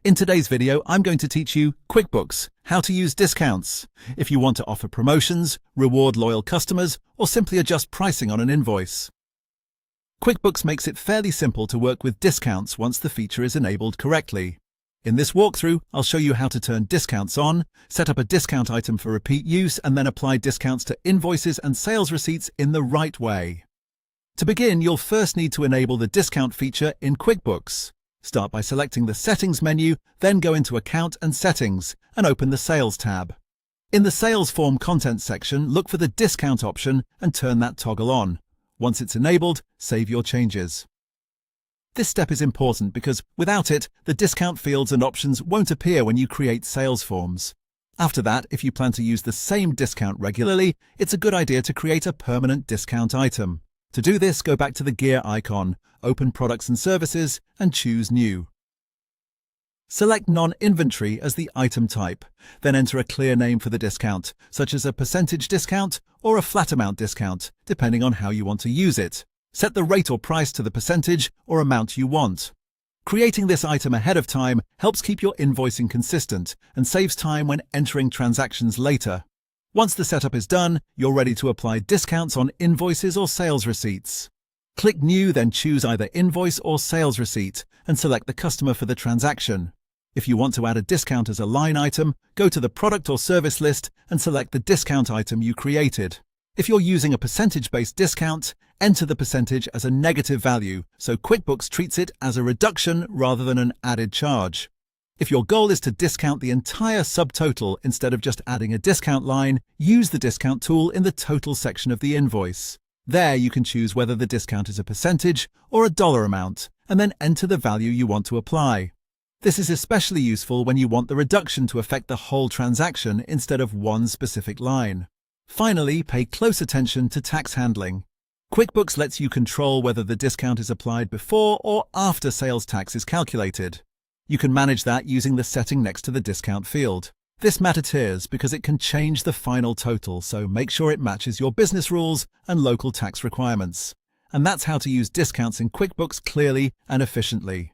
In today's video, I'm going to teach you QuickBooks, how to use discounts. If you want to offer promotions, reward loyal customers, or simply adjust pricing on an invoice. QuickBooks makes it fairly simple to work with discounts once the feature is enabled correctly. In this walkthrough, I'll show you how to turn discounts on, set up a discount item for repeat use, and then apply discounts to invoices and sales receipts in the right way. To begin, you'll first need to enable the discount feature in QuickBooks. Start by selecting the Settings menu, then go into Account and Settings, and open the Sales tab. In the Sales Form Content section, look for the Discount option and turn that toggle on. Once it's enabled, save your changes. This step is important because, without it, the discount fields and options won't appear when you create sales forms. After that, if you plan to use the same discount regularly, it's a good idea to create a permanent discount item. To do this, go back to the gear icon, open Products and Services, and choose New. Select Non-Inventory as the item type, then enter a clear name for the discount, such as a percentage discount or a flat amount discount, depending on how you want to use it. Set the rate or price to the percentage or amount you want. Creating this item ahead of time helps keep your invoicing consistent and saves time when entering transactions later. Once the setup is done, you're ready to apply discounts on invoices or sales receipts. Click New, then choose either Invoice or Sales Receipt and select the customer for the transaction. If you want to add a discount as a line item, go to the product or service list and select the discount item you created. If you're using a percentage-based discount, enter the percentage as a negative value, so QuickBooks treats it as a reduction rather than an added charge. If your goal is to discount the entire subtotal instead of just adding a discount line, use the discount tool in the Total section of the invoice. There you can choose whether the discount is a percentage or a dollar amount, and then enter the value you want to apply. This is especially useful when you want the reduction to affect the whole transaction instead of one specific line. Finally, pay close attention to tax handling. QuickBooks lets you control whether the discount is applied before or after sales tax is calculated. You can manage that using the setting next to the discount field. This matters because it can change the final total, so make sure it matches your business rules and local tax requirements. And that's how to use discounts in QuickBooks clearly and efficiently.